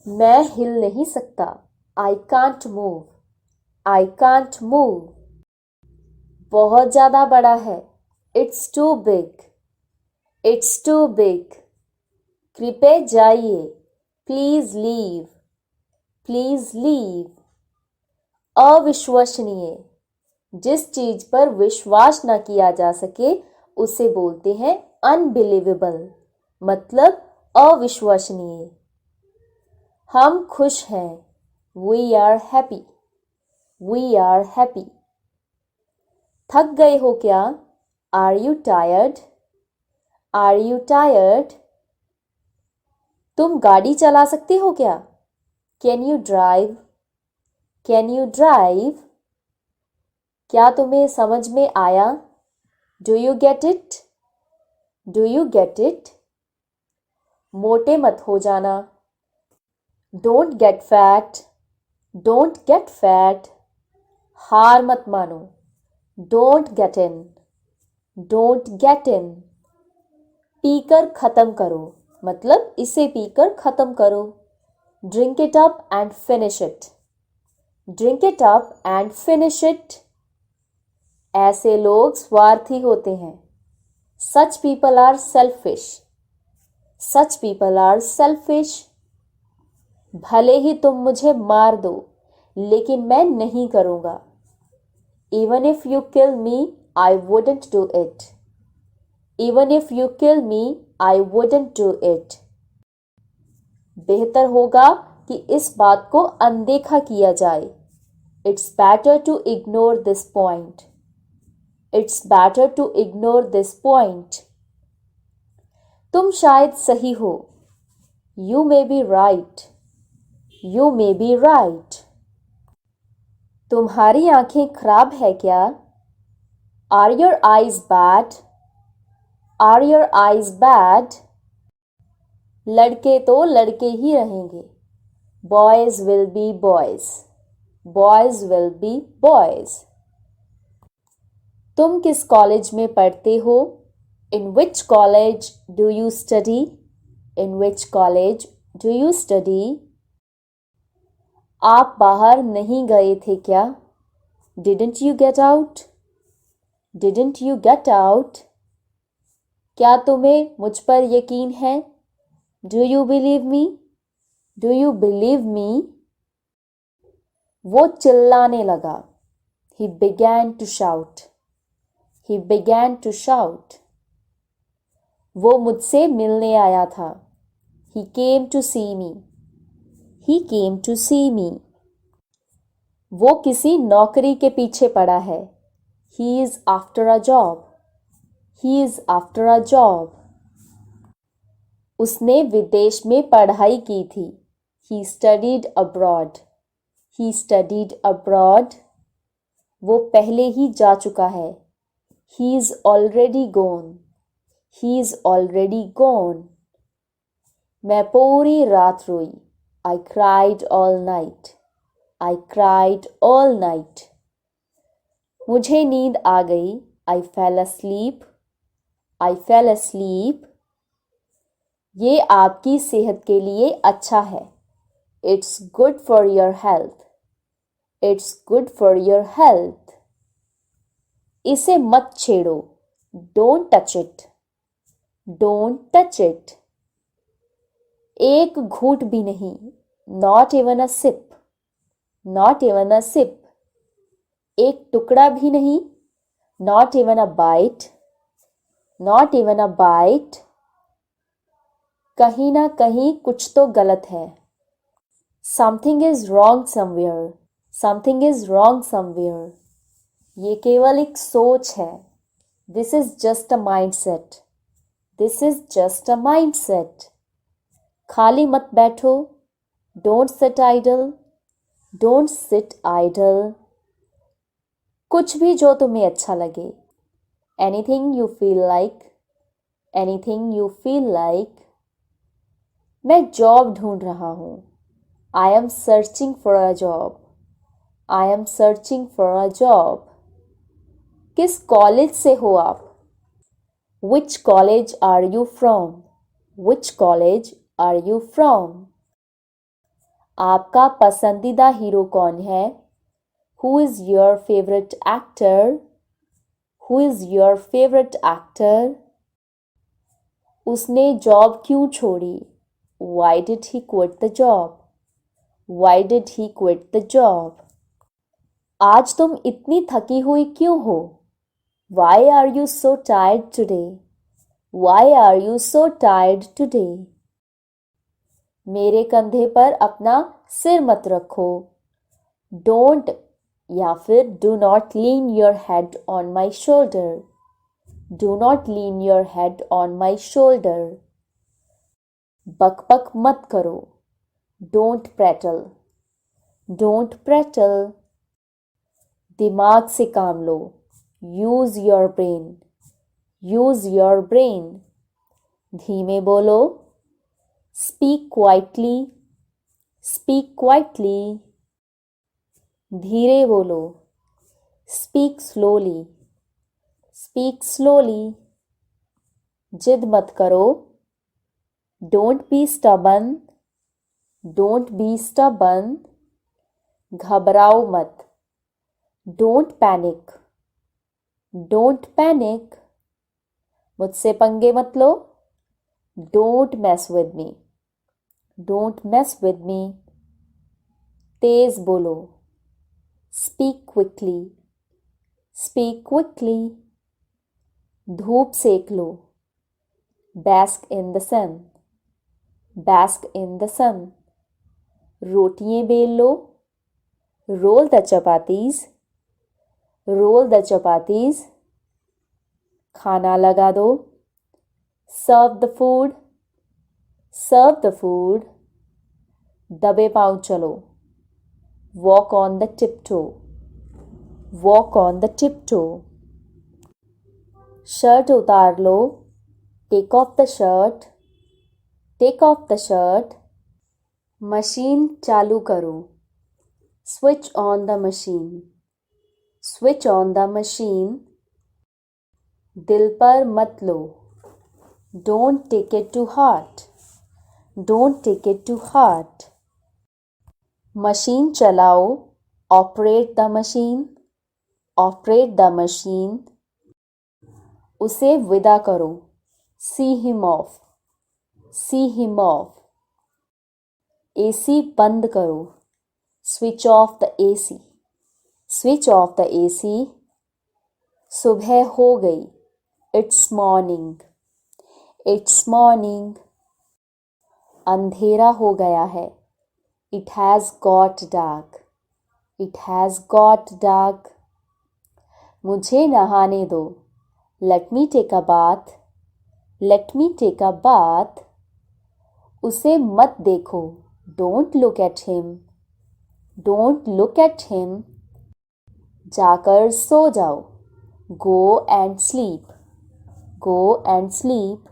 मैं हिल नहीं सकता। I can't move. I can't move. बहुत ज़्यादा बड़ा है। It's too big. It's too big. कृपया जाइए। Please leave. Please leave. अविश्वसनीय। जिस चीज पर विश्वास न किया जा सके उसे बोलते हैं अनबिलीवेबल, मतलब अविश्वसनीय। हम खुश हैं। We are happy. We are happy. थक गए हो क्या? Are you tired? Are you tired? तुम गाड़ी चला सकते हो क्या? Can you drive? Can you drive? क्या तुम्हें समझ में आया? Do you get it? Do you get it? मोटे मत हो जाना। Don't get fat. Don't get fat. हार मत मानो। Don't get in. Don't get in. पीकर खत्म करो, मतलब इसे पीकर खत्म करो। Drink it up and finish it. Drink it up and finish it. ऐसे लोग स्वार्थी होते हैं। Such people are selfish. Such people are selfish. भले ही तुम मुझे मार दो, लेकिन मैं नहीं करूंगा। Even if you kill me, I wouldn't do it. Even if you kill me, I wouldn't do it. बेहतर होगा कि इस बात को अनदेखा किया जाए। It's better to ignore this point. It's better to ignore this point. तुम शायद सही हो। You may be right. You may be right. तुम्हारी आंखें खराब है क्या? Are your eyes bad? Are your eyes bad? लड़के तो लड़के ही रहेंगे। Boys will be boys. Boys will be boys. तुम किस कॉलेज में पढ़ते हो? In which college do you study? In which college do you study? आप बाहर नहीं गए थे क्या? Didn't you get out? Didn't you get out? क्या तुम्हें मुझ पर यकीन है? Do you believe me? Do you believe me? वो चिल्लाने लगा। He began to shout. He began to shout. वो मुझसे मिलने आया था। He came to see me. He came to see me. वो किसी नौकरी के पीछे पड़ा है। He is after a job. He is after a job. उसने विदेश में पढ़ाई की थी। He studied abroad. He studied abroad. वो पहले ही जा चुका है। He is already gone. He is already gone. मैं पूरी रात रोई। I cried all night. I cried all night. मुझे नींद आ गई। I fell asleep. I fell asleep. ये आपकी सेहत के लिए अच्छा है। It's good for your health. It's good for your health. इसे मत छेड़ो। Don't touch it. Don't touch it. एक घूंट भी नहीं। Not even a sip. Not even a sip. एक टुकड़ा भी नहीं। Not even a bite. Not even a bite. कहीं ना कहीं कुछ तो गलत है। Something is wrong somewhere. Something is wrong somewhere. ये केवल एक सोच है। This is just a mindset. This is just a mindset. खाली मत बैठो। Don't sit idle. Don't sit idle. कुछ भी जो तुम्हें अच्छा लगे। Anything you feel like. Anything you feel like. मैं जॉब ढूंढ रहा हूँ। I am searching for a job. I am searching for a job. किस कॉलेज से हो आप? Which college are you from? Which college are you from? आपका पसंदीदा हीरो कौन है? Who is your favorite actor? Who is your favorite actor? उसने job क्यों छोड़ी? Why did he quit the job? Why did he quit the job? आज तुम इतनी थकी हुई क्यों हो? Why are you so tired today? Why are you so tired today? मेरे कंधे पर अपना सिर मत रखो. Don't या फिर do not lean your head on my shoulder. Do not lean your head on my shoulder. बक बक मत करो. Don't prattle. Don't prattle. दिमाग से काम लो. Use your brain. Use your brain. धीमे बोलो. Speak quietly. Speak quietly. धीरे बोलो. Speak slowly. Speak slowly. जिद मत करो. Don't be stubborn. Don't be stubborn. घबराओ मत. Don't panic. Don't panic. मुझसे पंगे मत लो. Don't mess with me. Don't mess with me. तेज बोलो. Speak quickly. Speak quickly. धूप सेक लो. Bask in the sun. Bask in the sun. रोटियां बेल लो. Roll the chapatis. Roll the chapatis. खाना लगा दो. Serve the food. Serve the food. दबे पांव चलो. Walk on the tiptoe. Walk on the tiptoe. Shirt उतार लो. Take off the shirt. Take off the shirt. Machine चालू करो. Switch on the machine. Switch on the machine. दिल पर मत लो. Don't take it to heart. Don't take it to heart. Machine चलाओ. Operate the machine. Operate the machine. उसे विदा करो. See him off. See him off. AC बंद करो. Switch off the AC. Switch off the AC. सुबह हो गई. It's morning. It's morning. अंधेरा हो गया है. It has got dark. It has got dark. मुझे नहाने दो. Let me take a bath. Let me take a bath. उसे मत देखो. Don't look at him. Don't look at him. जाकर सो जाओ. Go and sleep. Go and sleep.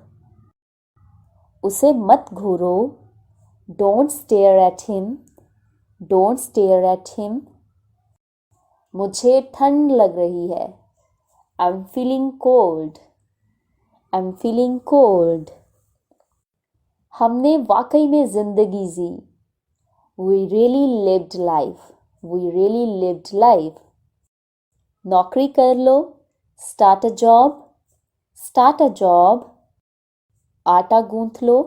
उसे मत घूरो. Don't stare at him. Don't stare at him. मुझे ठंड लग रही है. I'm feeling cold. I'm feeling cold. हमने वाकई में जिंदगी जी. We really lived life. We really lived life. नौकरी कर लो. Start a job. Start a job. आटा गूंथ लो.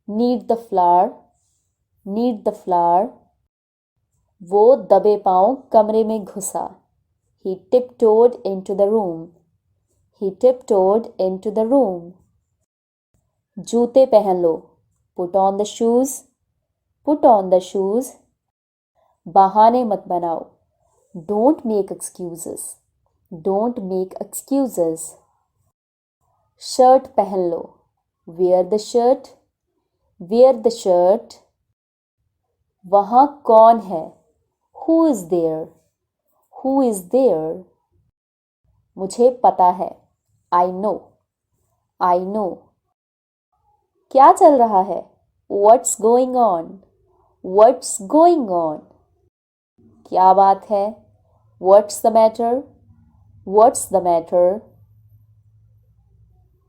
Knead the flour. Knead the flour. वो दबे पांव कमरे में घुसा. He tiptoed into the room. He tiptoed into the room. जूते पहन लो. Put on the shoes. Put on the shoes. बहाने मत बनाओ. Don't make excuses. Don't make excuses. Shirt पहन लो. Wear the shirt. Wear the shirt. वहाँ कौन है? Who is there? Who is there? मुझे पता है. I know. I know. क्या चल रहा है? What's going on? What's going on? क्या बात है? What's the matter? What's the matter?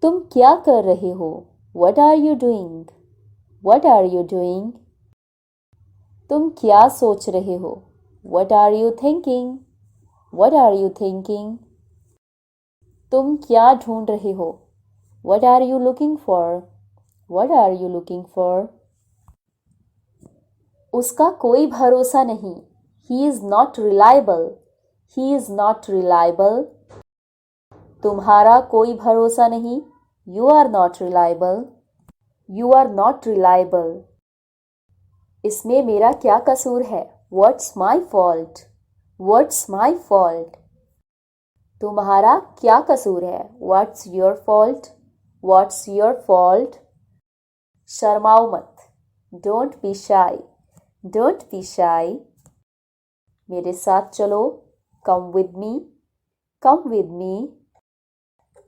तुम क्या कर रहे हो? What are you doing? What are you doing? तुम क्या सोच रहे हो? What are you thinking? What are you thinking? तुम क्या ढूंढ रहे हो? What are you looking for? What are you looking for? उसका कोई भरोसा नहीं. He is not reliable. He is not reliable. तुम्हारा कोई भरोसा नहीं. You are not reliable. You are not reliable. इसमें मेरा क्या कसूर है? What's my fault? What's my fault? तुम्हारा क्या कसूर है? What's your fault? What's your fault? शर्माओ मत. Don't be shy. Don't be shy. मेरे साथ चलो. Come with me. Come with me.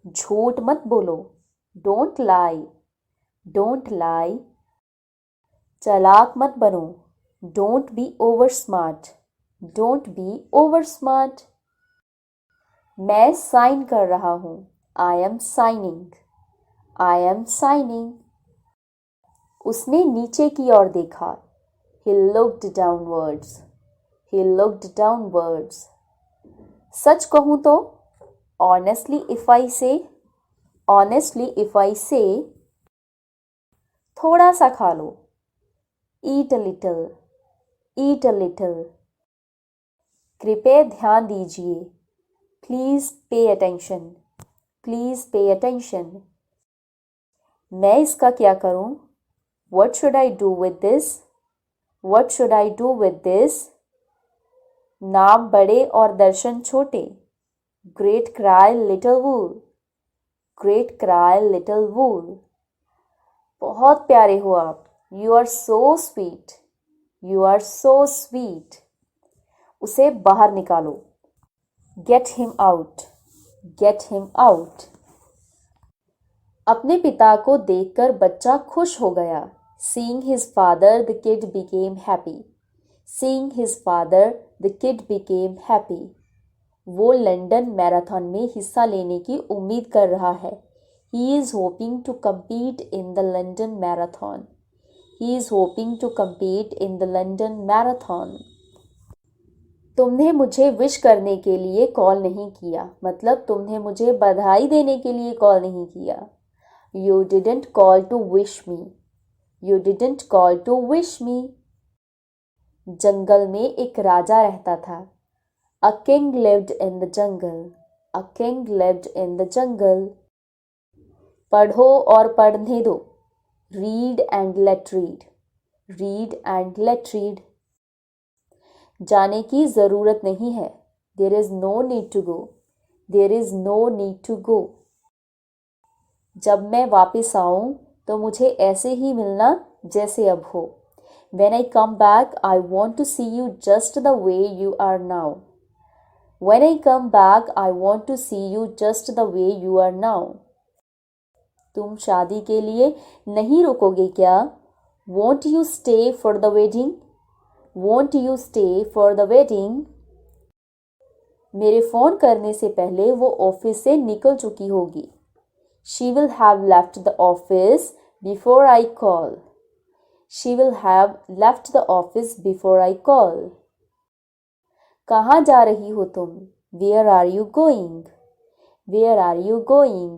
झूठ मत बोलो. Don't lie. Don't lie. चालाक मत बनो. Don't be over smart. Don't be over smart. मैं साइन कर रहा हूँ. I am signing. I am signing. उसने नीचे की ओर देखा. He looked downwards. He looked downwards. सच कहूँ तो honestly if I say. Honestly if I say. थोड़ा सा खा लो. Eat a little. Eat a little. कृपया ध्यान दीजिए. Please pay attention. Please pay attention. मैं इसका क्या करूं? What should I do with this? What should I do with this? नाम बड़े और दर्शन छोटे. Great cry little wool. Great cry little wool. बहुत प्यारे हो आप. You are so sweet. You are so sweet. उसे बाहर निकालो. Get him out. Get him out. अपने पिता को देखकर बच्चा खुश हो गया. Seeing his father, the kid became happy. Seeing his father, the kid became happy. वो लंदन मैराथन में हिस्सा लेने की उम्मीद कर रहा है. He is hoping to compete in the London Marathon. He is hoping to compete in the London Marathon. तुमने मुझे विश करने के लिए कॉल नहीं किया. मतलब तुमने मुझे बधाई देने के लिए कॉल नहीं किया. You didn't call to wish me. You didn't call to wish me. जंगल में एक राजा रहता था. A king lived in the jungle. A king lived in the jungle. पढ़ो और पढ़ने दो. Read and let read. Read and let read. जाने की ज़रूरत नहीं है. There is no need to go. There is no need to go. जब मैं वापस आऊँ तो मुझे ऐसे ही मिलना जैसे अब हो. When I come back, I want to see you just the way you are now. When I come back, I want to see you just the way you are now. तुम शादी के लिए नहीं रुकोगे क्या? Won't you stay for the wedding? Won't you stay for the wedding? मेरे phone करने से पहले वो ऑफिस से निकल चुकी होगी. She will have left the office before I call. She will have left the office before I call. कहाँ जा रही हो तुम? Where are you going? Where are you going?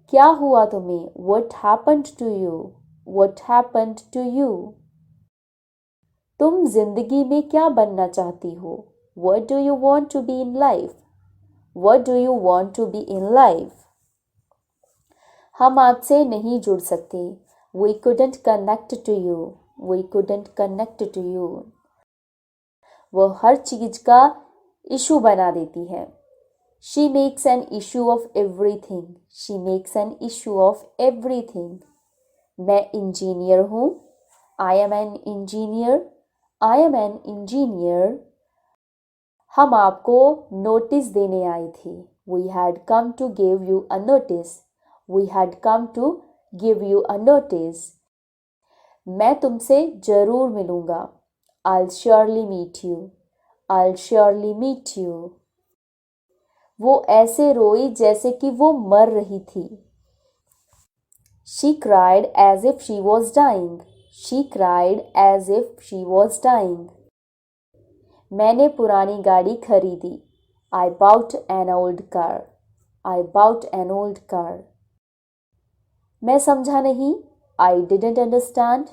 क्या हुआ तुम्हें? What happened to you? What happened to you? तुम जिंदगी में क्या बनना चाहती हो? What do you want to be in life? What do you want to be in life? हम आपसे नहीं जुड़ सकते. We couldn't connect to you. We couldn't connect to you. वो हर चीज का इशू बना देती है. She makes an issue of everything. She makes an issue of everything. मैं इंजीनियर हूँ. I am an engineer. I am an engineer. हम आपको नोटिस देने आए थे. We had come to give you a notice. We had come to give you a notice. मैं तुमसे जरूर मिलूंगा. I'll surely meet you. I'll surely meet you. वो ऐसे रोई जैसे कि वो मर रही थी. She cried as if she was dying. She cried as if she was dying. मैंने पुरानी गाड़ी खरीदी. I bought an old car. I bought an old car. मैं समझा नहीं. I didn't understand.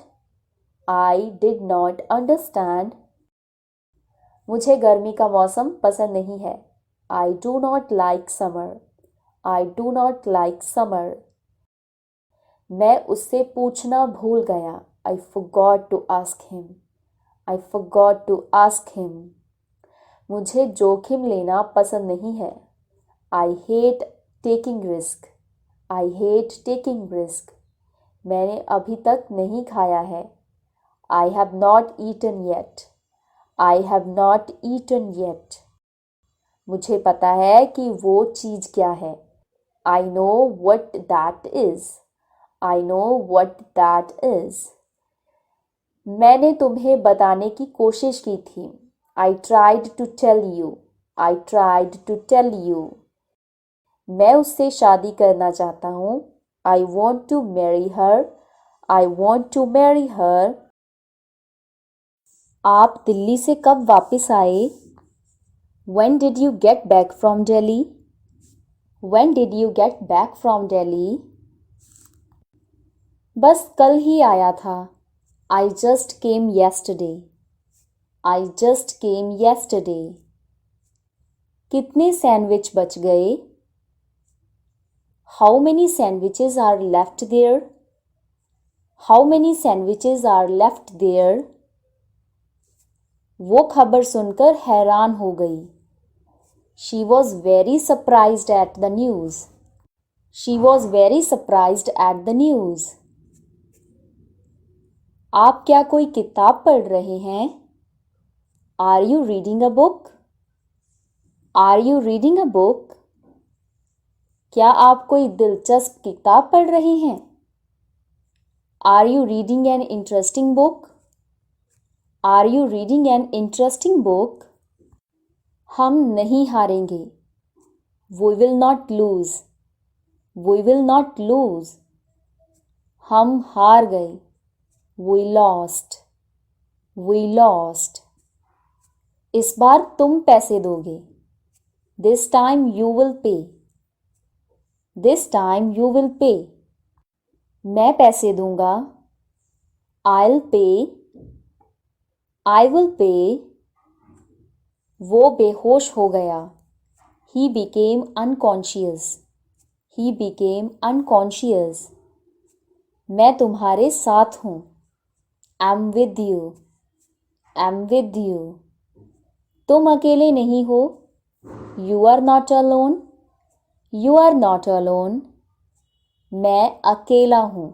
I did not understand. मुझे गर्मी का मौसम पसंद नहीं है. I do not like summer. I do not like summer. मैं उससे पूछना भूल गया. I forgot to ask him. I forgot to ask him. मुझे जोखिम लेना पसंद नहीं है. I hate taking risk. I hate taking risk. मैंने अभी तक नहीं खाया है. I have not eaten yet. I have not eaten yet. मुझे पता है कि वो चीज़ क्या है. I know what that is. I know what that is. मैंने तुम्हें बताने की कोशिश की थी. I tried to tell you. I tried to tell you. मैं उससे शादी करना चाहता हूँ. I want to marry her. I want to marry her. आप दिल्ली से कब वापस आए? When did you get back from Delhi? When did you get back from Delhi? बस कल ही आया था. I just came yesterday. I just came yesterday. कितने सैंडविच बच गए? How many sandwiches are left there? How many sandwiches are left there? वो खबर सुनकर हैरान हो गई. She was very surprised at the news. She was very surprised at the news. आप क्या कोई किताब पढ़ रहे हैं? Are you reading a book? Are you reading a book? क्या आप कोई दिलचस्प किताब पढ़ रहे हैं? Are you reading an interesting book? Are you reading an interesting book? हम नहीं हारेंगे. We will not lose. We will not lose. हम हार गए. We lost. We lost. इस बार तुम पैसे दोगे. This time you will pay. This time you will pay. मैं पैसे दूंगा. I'll pay. I will pay. वो बेहोश हो गया. He became unconscious. He became unconscious. मैं तुम्हारे साथ हूँ. I'm with you. I'm with you. तुम अकेले नहीं हो. You are not alone. You are not alone. मैं अकेला हूँ.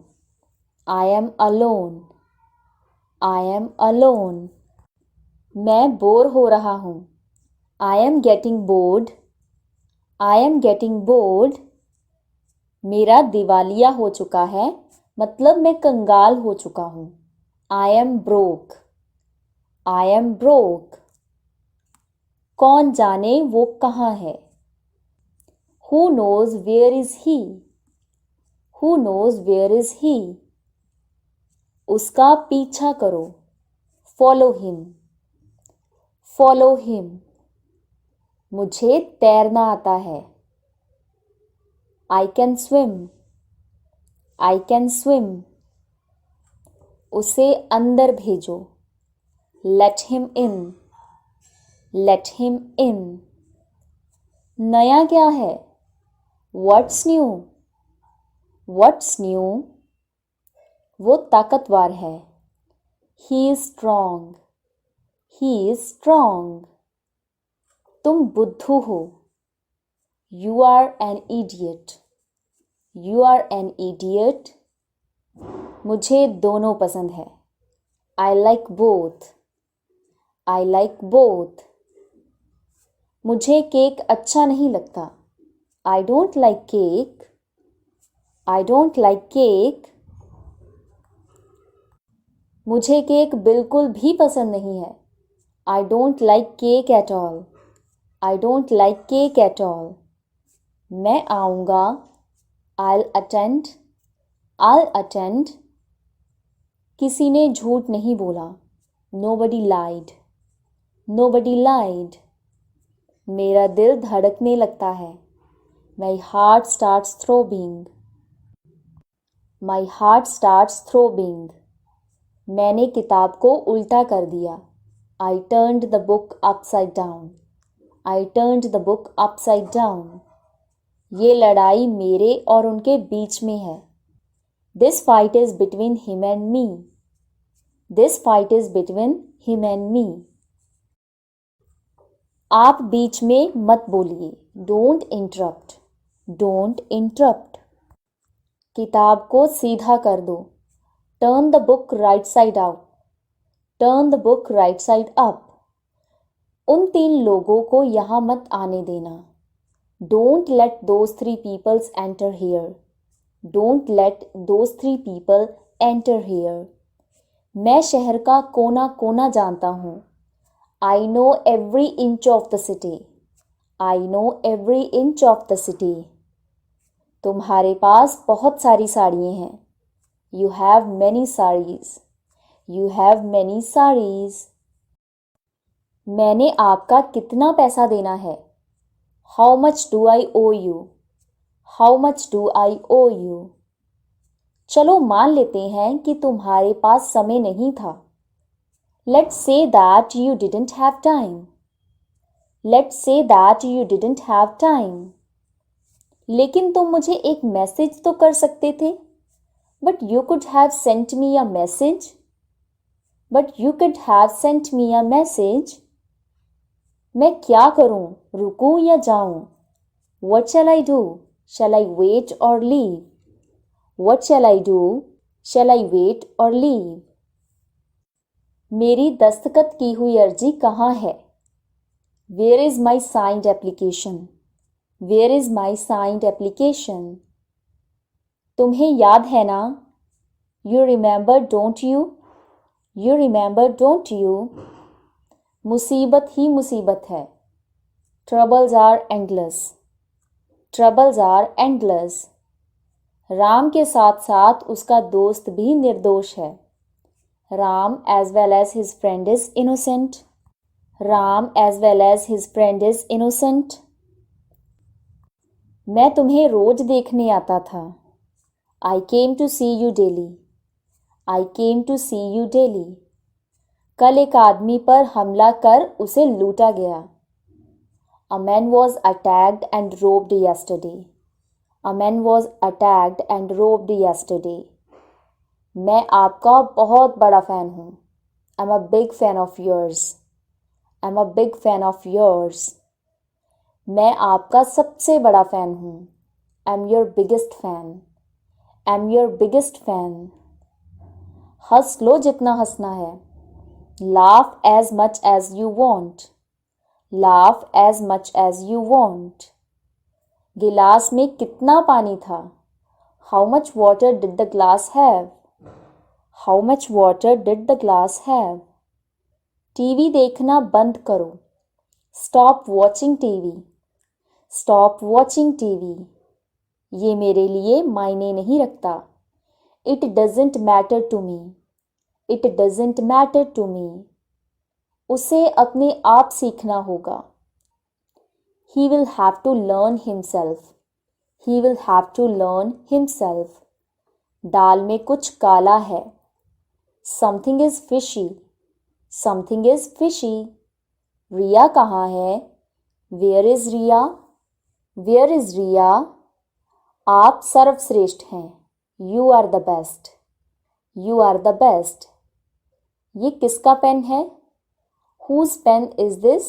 I am alone. I am alone. मैं बोर हो रहा हूँ. I am getting bored. I am getting bored. मेरा दिवालिया हो चुका है. मतलब मैं कंगाल हो चुका हूँ. I am broke. I am broke. कौन जाने वो कहाँ है? Who knows where is he? Who knows where is he? उसका पीछा करो. Follow him. Follow him. मुझे तैरना आता है. I can swim. I can swim. उसे अंदर भेजो. Let him in. Let him in. नया क्या है? What's new? What's new? वो ताकतवर है. He is strong. He is strong. तुम बुद्धू हो. You are an idiot. You are an idiot. मुझे दोनों पसंद है. I like both. I like both. मुझे केक अच्छा नहीं लगता. I don't like cake. I don't like cake. मुझे केक बिल्कुल भी पसंद नहीं है. I don't like cake at all. I don't like cake at all. मैं आऊँगा. I'll attend. I'll attend. किसी ने झूठ नहीं बोला. Nobody lied. Nobody lied. मेरा दिल धड़कने लगता है. My heart starts throbbing. My heart starts throbbing. मैंने किताब को उल्टा कर दिया. I turned the book upside down. I turned the book upside down. ये लड़ाई मेरे और उनके बीच में है. This fight is between him and me. This fight is between him and me. आप बीच में मत बोलिए. Don't interrupt. Don't interrupt. किताब को सीधा कर दो. Turn the book right side out. Turn the book right side up. उन 3 लोगों को यहाँ मत आने देना. Don't let those 3 people enter here. Don't let those 3 people enter here. मैं शहर का कोना कोना जानता हूँ. I know every inch of the city. I know every inch of the city. तुम्हारे पास बहुत सारी साड़ियाँ हैं. You have many sarees. You have many sarees. मैंने आपका कितना पैसा देना है? How much do I owe you? How much do I owe you? चलो मान लेते हैं कि तुम्हारे पास समय नहीं था. Let's say that you didn't have time. Let's say that you didn't have time. लेकिन तुम मुझे एक मैसेज तो कर सकते थे. But you could have sent me a message. But you could have sent me a message. मैं क्या करूं? रुकूं या जाऊं? What shall I do? Shall I wait or leave? What shall I do? Shall I wait or leave? मेरी दस्तखत की हुई अर्जी कहाँ है? Where is my signed application? Where is my signed application? तुम्हें याद है ना? You remember, don't you? You remember, don't you? मुसीबत ही मुसीबत है. Troubles are endless. Troubles are endless. Ram के साथ साथ उसका दोस्त भी निर्दोष है. Ram as well as his friend is innocent. Ram as well as his friend is innocent. मैं तुम्हें रोज देखने आता था. I came to see you daily. I came to see you daily. कल एक आदमी पर हमला कर उसे लूटा गया. A man was attacked and robbed yesterday. A man was attacked and robbed yesterday. मैं आपका बहुत बड़ा फैन हूँ. I'm a big fan of yours. I'm a big fan of yours. मैं आपका सबसे बड़ा फैन हूँ. I'm your biggest fan. I'm your biggest fan. हंस लो जितना हंसना है. Laugh as much as you want. Laugh as much as you want. गिलास में कितना पानी था? How much water did the glass have? How much water did the glass have? TV देखना बंद करो. Stop watching TV. Stop watching TV. ये मेरे लिए मायने नहीं रखता. It doesn't matter to me. It doesn't matter to me. उसे अपने आप सीखना होगा. He will have to learn himself. He will have to learn himself. दाल में कुछ काला है. Something is fishy. Something is fishy. रिया कहाँ है? Where is Riya? Where is Riya? आप सर्वश्रेष्ठ हैं. You are the best. You are the best. ये किसका पेन है? Whose pen is this?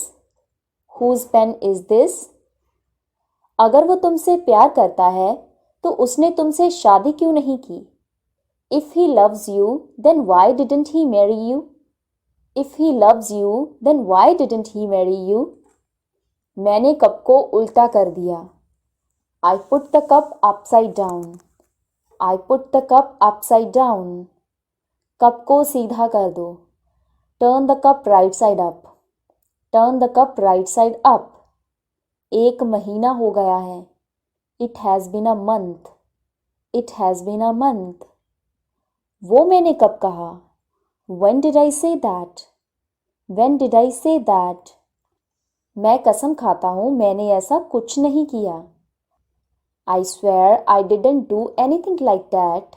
Whose pen is this? अगर वो तुमसे प्यार करता है तो उसने तुमसे शादी क्यों नहीं की? If he loves you, then why didn't he marry you? If he loves you, then why didn't he marry you? मैंने कप को उल्टा कर दिया. I put the cup upside down. I put the cup upside down. Cup को सीधा कर दो. Turn the cup right side up. Turn the cup right side up. 1 महीना हो गया है. It has been a month. It has been a month. वो मैंने कब कहा? When did I say that? When did I say that? मैं कसम खाता हूँ मैंने ऐसा कुछ नहीं किया. I swear I didn't do anything like that.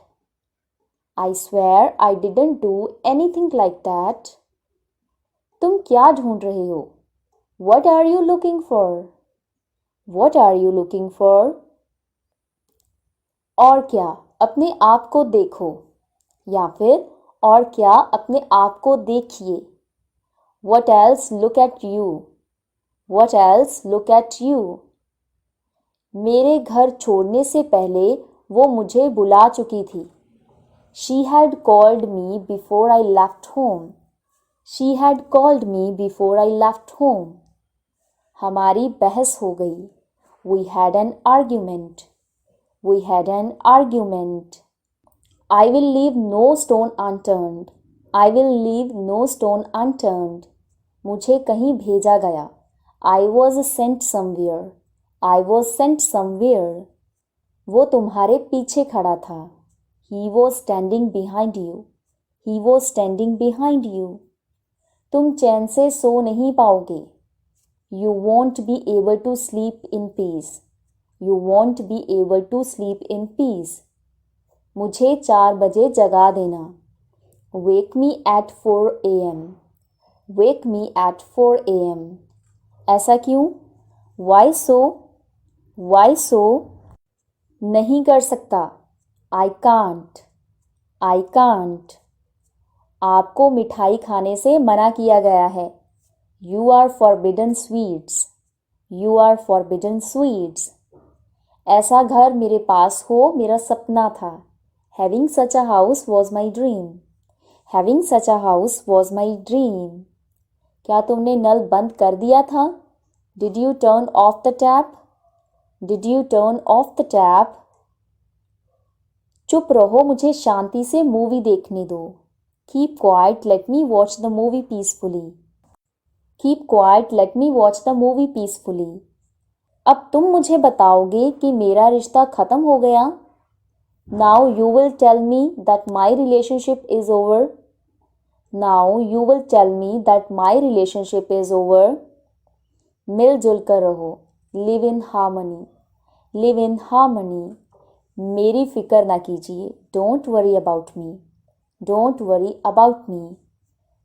I swear I didn't do anything like that. तुम क्या ढूंढ रहे हो? What are you looking for? What are you looking for? और क्या अपने आप को देखो या फिर और क्या अपने आप को देखिए. What else look at you? What else look at you? मेरे घर छोड़ने से पहले वो मुझे बुला चुकी थी. She had called me before I left home. She had called me before I left home. हमारी बहस हो गई. We had an argument. We had an argument. I will leave no stone unturned. I will leave no stone unturned. मुझे कहीं भेजा गया. I was sent somewhere. I was sent somewhere. वो तुम्हारे पीछे खड़ा था. He was standing behind you. He was standing behind you. तुम चैन से सो नहीं पाओगे. You won't be able to sleep in peace. You won't be able to sleep in peace. मुझे 4 बजे जगा देना. Wake me at 4 a.m. Wake me at 4 a.m. ऐसा क्यों? Why so? Why so? नहीं कर सकता. I can't. I can't. आपको मिठाई खाने से मना किया गया है. You are forbidden sweets. You are forbidden sweets. ऐसा घर मेरे पास हो मेरा सपना था. Having such a house was my dream. Having such a house was my dream. क्या तुमने नल बंद कर दिया था? Did you turn off the tap? Did you turn off the tap? चुप रहो मुझे शांति से मूवी देखने दो. Keep quiet, let me watch the movie peacefully. Keep quiet, let me watch the movie peacefully. अब तुम मुझे बताओगे कि मेरा रिश्ता खत्म हो गया. Now you will tell me that my relationship is over. Now you will tell me that my relationship is over. मिलजुल कर रहो. Live in harmony. Live in harmony. मेरी फिक्र ना कीजिए. Don't worry about me. Don't worry about me.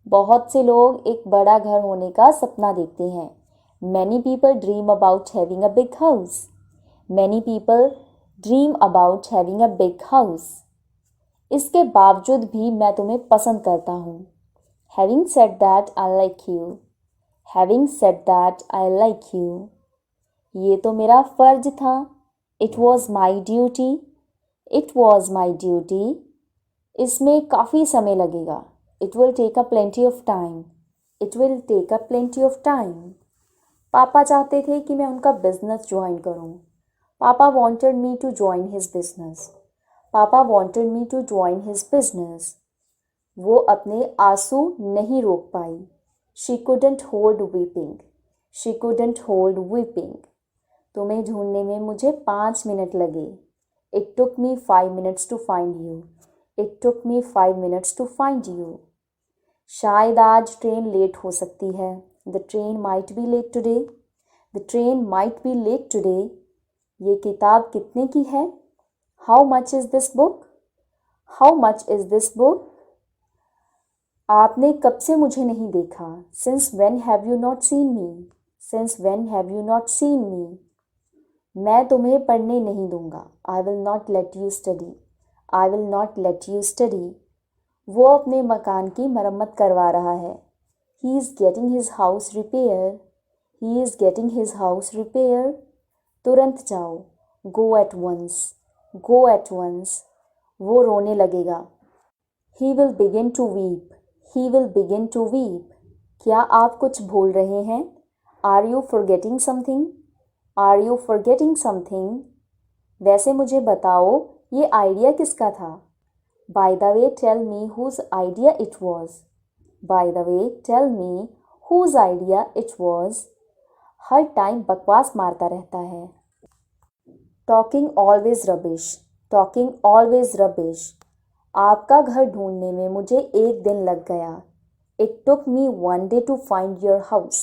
बहुत से लोग एक बड़ा घर होने का सपना देखते हैं. Many people dream about having a big house. Many people dream about having a big house. इसके बावजूद भी मैं तुम्हें पसंद करता हूँ. Having said that, I like you. Having said that, I like you. ये तो मेरा फर्ज था. It was my duty. It was my duty. इसमें काफ़ी समय लगेगा. It will take a plenty of time. It will take a plenty of time. पापा चाहते थे कि मैं उनका बिजनेस ज्वाइन करूं. पापा wanted me to join his business. पापा wanted me to join his business. वो अपने आंसू नहीं रोक पाई. She couldn't hold weeping. She couldn't hold weeping. तुम्हें ढूंढने में मुझे 5 मिनट लगे. It took me 5 minutes to find you. It took me 5 minutes to find you. शायद आज ट्रेन लेट हो सकती है. The train might be late today. The train might be late today. ये किताब कितने की है? How much is this book? How much is this book? आपने कब से मुझे नहीं देखा? Since when have you not seen me? Since when have you not seen me? मैं तुम्हें पढ़ने नहीं दूंगा. I will not let you study. I will not let you study. वो अपने मकान की मरम्मत करवा रहा है. He is getting his house repaired. He is getting his house repaired. तुरंत जाओ. Go at once. Go at once. वो रोने लगेगा. He will begin to weep. He will begin to weep. क्या आप कुछ भूल रहे हैं? Are you forgetting something? Are you forgetting something? वैसे मुझे बताओ ये आइडिया किसका था? By the way, tell me whose idea it was. By the way, tell me whose idea it was. Her time बकवास मारता रहता है. Talking always rubbish. Talking always rubbish. आपका घर ढूंढने में मुझे एक दिन लग गया। It took me one day to find your house.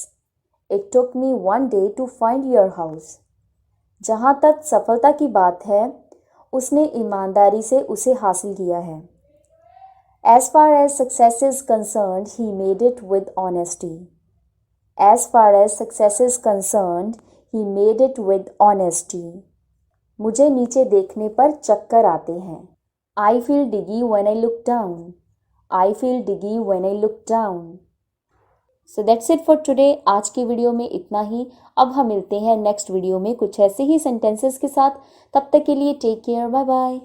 It took me one day to find your house. जहाँ तक सफलता की बात है, उसने ईमानदारी से उसे हासिल किया है। As far as success is concerned, he made it with honesty. As far as success is concerned, he made it with honesty. मुझे नीचे देखने पर चक्कर आते हैं। I feel dizzy when I look down. I feel dizzy when I look down. So that's it for today. आज की video में इतना ही। अब हम मिलते हैं नेक्स्ट वीडियो में कुछ ऐसे ही सेंटेंसेस के साथ। तब तक के लिए टेक केयर, बाय बाय।